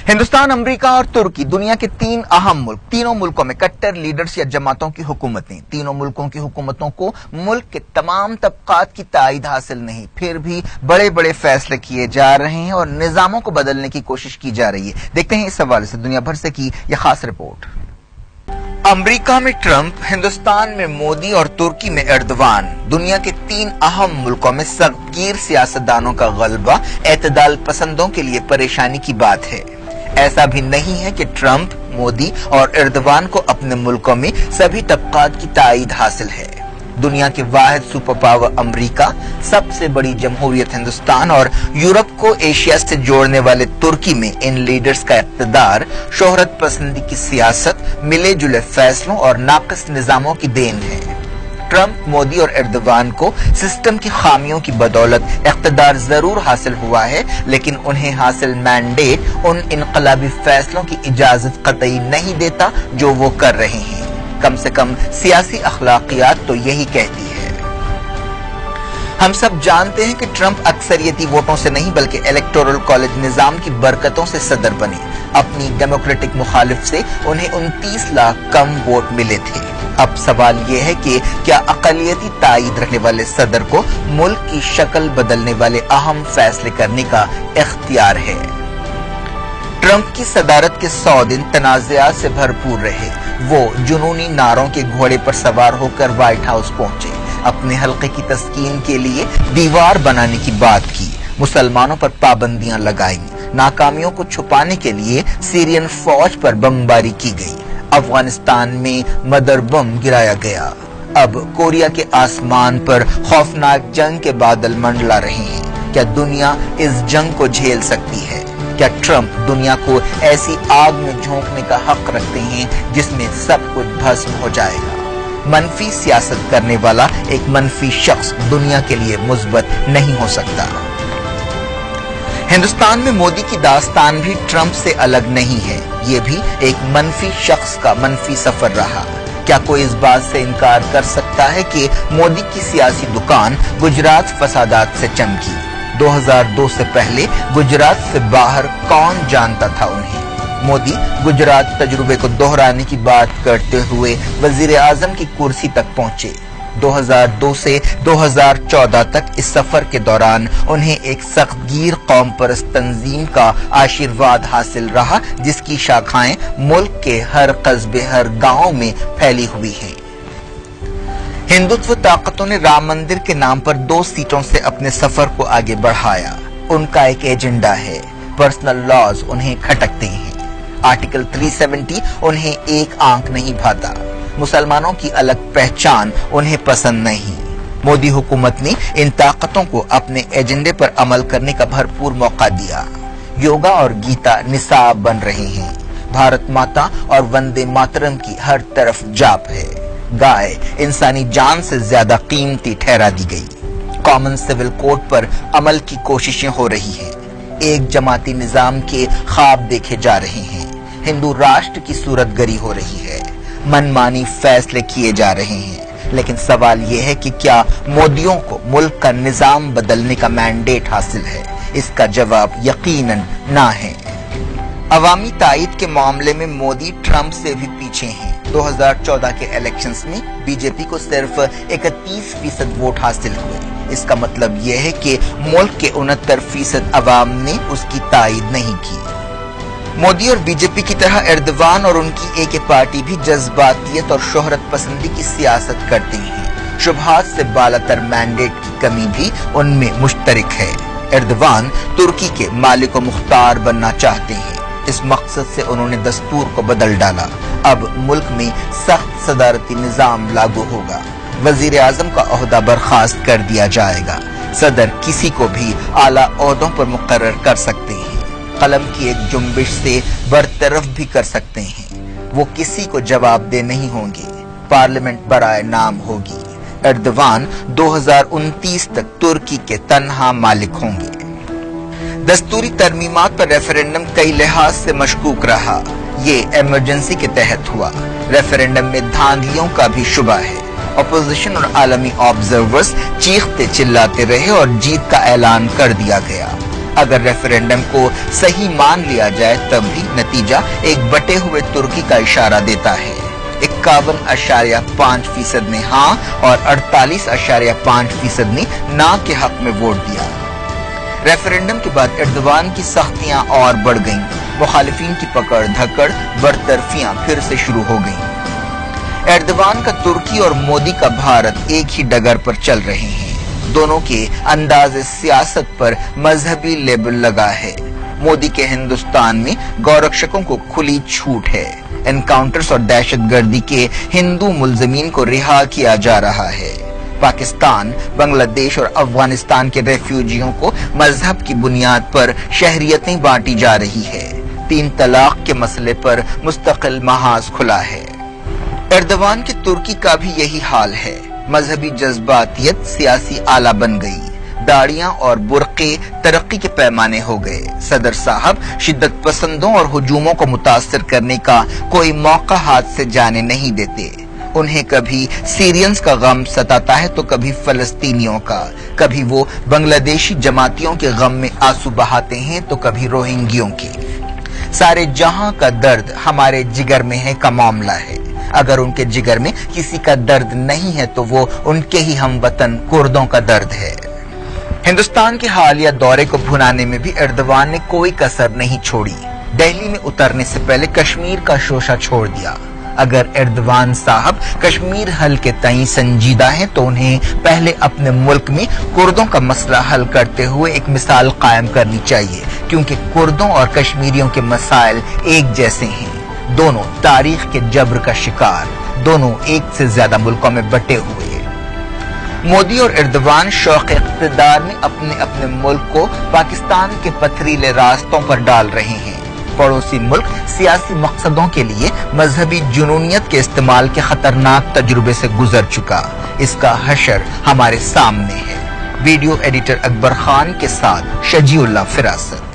Hindustan, America और तुर्की दुनिया के तीन अहम मुल्क, तीनों मुल्कों में कट्टर लीडर्स या जमातों की हुकूमतें। तीनों मुल्कों की हुकूमतों को मुल्क के तमाम तबकात की ताईद हासिल नहीं, फिर भी बड़े बड़े फैसले किए जा रहे हैं और निजामों को बदलने की कोशिश की जा रही है। देखते हैं इस हवाले से दुनिया भर से की यह खास रिपोर्ट। अमेरिका में ट्रंप, हिंदुस्तान में मोदी और तुर्की में एर्दोगान, दुनिया के तीन अहम मुल्कों में सख्तगीर सियासतदानों का गलबा एतदाल पसंदों के लिए परेशानी की बात है। ऐसा भी नहीं है कि ट्रंप, मोदी और एर्दोगान को अपने मुल्कों में सभी तबकात की ताईद हासिल है। दुनिया के वाहिद सुपर पावर अमेरिका, सबसे बड़ी जमहूरियत हिंदुस्तान और यूरोप को एशिया से जोड़ने वाले तुर्की में इन लीडर्स का इक़्तिदार शोहरत पसंदी की सियासत, मिले जुले फैसलों और नाक़िस निज़ामों की देन है। ट्रंप, मोदी और एर्दोगान को सिस्टम की खामियों की बदौलत इक़्तिदार जरूर हासिल हुआ है, लेकिन उन्हें हासिल मैंडेट उन इनकलाबी फैसलों की इजाजत कतई नहीं देता जो वो कर रहे हैं। कम से कम सियासी अखलाकियात तो यही कहती है। हम सब जानते हैं कि ट्रंप अक्सरियती वोटों से नहीं बल्कि इलेक्टोरल कॉलेज निजाम की बरकतों से सदर बने। अपनी डेमोक्रेटिक मुखालिफ से उन्हें 29 लाख कम वोट मिले थे। अब सवाल यह है कि क्या अक़लियती ताईद रखने वाले सदर को मुल्क की शक्ल बदलने वाले अहम फैसले करने का इख्तियार है। ट्रंप की सदारत के 100 दिन तनाज़ात से भरपूर रहे। वो जुनूनी नारों के घोड़े पर सवार होकर व्हाइट हाउस पहुंचे, अपने हल्के की तस्कीन के लिए दीवार बनाने की बात की, मुसलमानों पर पाबंदियां लगाई, नाकामियों को छुपाने के लिए सीरियन फौज पर बमबारी की गई, अफगानिस्तान में मदर बम गिराया गया। अब कोरिया के आसमान पर खौफनाक जंग के बादल मंडला रहे हैं। क्या दुनिया इस जंग को झेल सकती है? क्या ट्रंप दुनिया को ऐसी आग में झोंकने का हक रखते हैं जिसमें सब कुछ भस्म हो जाएगा? मनफी सियासत करने वाला एक मनफी शख्स दुनिया के लिए मुस्बत नहीं हो सकता। हिंदुस्तान में मोदी की दास्तान भी ट्रंप से अलग नहीं है। ये भी एक मनफी शख्स का मनफी सफर रहा। क्या कोई इस बात से इनकार कर सकता है कि मोदी की सियासी दुकान गुजरात फसादात से चमकी? 2002 से पहले गुजरात से बाहर कौन जानता था उन्हें? मोदी गुजरात तजुर्बे को दोहराने की बात करते हुए वजीर आजम की कुर्सी तक पहुंचे। 2002 से 2014 तक इस सफर के दौरान उन्हें एक सख्तगीर कौम परस्त तंजीम का आशीर्वाद हासिल रहा, जिसकी शाखाएं मुल्क के हर कस्बे, हर गांव में फैली हुई हैं। हिंदुत्व ताकतों ने राम मंदिर के नाम पर 2 सीटों से अपने सफर को आगे बढ़ाया। उनका एक एजेंडा है, पर्सनल लॉज उन्हें खटकते हैं, आर्टिकल 370 उन्हें एक आंख नहीं भाता, मुसलमानों की अलग पहचान उन्हें पसंद नहीं। मोदी हुकूमत ने इन ताकतों को अपने एजेंडे पर अमल करने का भरपूर मौका दिया। योगा और गीता निसाब बन रहे हैं। भारत माता और वंदे मातरम की हर तरफ जाप है। गाय इंसानी जान से ज्यादा कीमती ठहरा दी गई। कॉमन सिविल कोड पर अमल की कोशिशें हो रही हैं। एक जमाती निजाम के ख्वाब देखे जा रहे हैं। हिंदू राष्ट्र की सूरतगरी हो रही है। मनमानी फैसले किए जा रहे हैं। लेकिन सवाल यह है कि क्या मोदियों को मुल्क का निजाम बदलने का मैंडेट हासिल है? इसका जवाब यकीनन ना है। अवामी ताईद के मामले में मोदी ट्रंप से भी पीछे हैं। 2014 के इलेक्शंस में बीजेपी को सिर्फ 31% वोट हासिल हुए। इसका मतलब यह है कि मुल्क के 69% अवाम ने उसकी ताईद नहीं की। मोदी और बीजेपी की तरह एर्दोगान और उनकी एक पार्टी भी जज्बातियत और शोहरत पसंदी की सियासत करते हैं। शुबहात से बालातर मैंडेट की कमी भी उनमें मुश्तरक है। एर्दोगान तुर्की के मालिक व मुख्तार बनना चाहते हैं। इस मकसद से उन्होंने दस्तूर को बदल डाला। अब मुल्क में सख्त सदारती निजाम लागू होगा। वजीर आजम का ओहदा बर्खास्त कर दिया जाएगा। सदर किसी को भी आला ओहदों पर मुकर्रर कर सकते हैं। कलम की एक जुम्बिश से बरतरफ भी कर सकते हैं। वो किसी को जवाबदेह नहीं होंगे। पार्लियामेंट बराए नाम होगी। एर्दोगान 2029 तक तुर्की के तन्हा मालिक होंगे। दस्तूरी तरमीमात पर रेफरेंडम कई लिहाज से मशकूक रहा। ये इमरजेंसी के तहत हुआ। रेफरेंडम में धांधलियों का भी शुबा है। अपोजिशन और आलमी ऑब्जर्वर्स चीखते चिल्लाते रहे और जीत का ऐलान कर दिया गया। अगर रेफरेंडम को सही मान लिया जाए तब भी नतीजा एक बटे हुए तुर्की का इशारा देता है। 51.5% ने हाँ और 48.5% ने ना के हक में वोट दिया। रेफरेंडम के बाद एर्दोगान की सख्तियां और बढ़ गईं। मुखालिफिन की पकड़ धकड़ बरतरफियां फिर से शुरू हो गईं। एर्दोगान का तुर्की और मोदी का भारत एक ही डगर पर चल रहे हैं। दोनों के अंदाज़े सियासत पर मजहबी लेबल लगा है। मोदी के हिंदुस्तान में गौरक्षकों को खुली छूट है। एनकाउंटर्स और दहशतगर्दी के हिंदू मुलजमीन को रिहा किया जा रहा है। पाकिस्तान, बांग्लादेश और अफगानिस्तान के रेफ्यूजियों को मजहब की बुनियाद पर शहरियतें बांटी जा रही है। 3 तलाक के मसले पर मुस्तकिल महाज खुला है। एर्दोगान की तुर्की का भी यही हाल है। मजहबी जज्बातियत सियासी आला बन गई। दाढ़ियां और बुर्के तरक्की के पैमाने हो गए। सदर साहब शिद्दत पसंदों और हुजूमों को मुतासर करने का कोई मौका हाथ से जाने नहीं देते। उन्हें कभी सीरियंस का गम सताता है तो कभी फलस्तीनियों का, कभी वो बांग्लादेशी जमातियों के गम में आंसू बहाते हैं तो कभी रोहिंग्यों के। सारे जहां का दर्द हमारे जिगर में है का मामला है। अगर उनके जिगर में किसी का दर्द नहीं है तो वो उनके ही हमवतन कुर्दों का दर्द है। हिंदुस्तान के हालिया दौरे को भुनाने में भी एर्दोगान ने कोई कसर नहीं छोड़ी। दिल्ली में उतरने से पहले कश्मीर का शोशा छोड़ दिया। अगर एर्दोगान साहब कश्मीर हल के तई संजीदा हैं तो उन्हें पहले अपने मुल्क में कुर्दों का मसला हल करते हुए एक मिसाल कायम करनी चाहिए, क्योंकि कुर्दों और कश्मीरियों के मसाइल एक जैसे हैं। दोनों तारीख के जबर का शिकार, दोनों एक से ज्यादा मुल्कों में बटे हुए। मोदी और एर्दोगान शौक इक़्तिदार में अपने अपने मुल्क को पाकिस्तान के पथरीले रास्तों पर डाल रहे हैं। पड़ोसी मुल्क सियासी मकसदों के लिए मजहबी जुनूनियत के इस्तेमाल के खतरनाक तजुर्बे से गुजर चुका। इसका हशर हमारे सामने है। वीडियो एडिटर अकबर खान के साथ शजीउल्लाह फिरासत।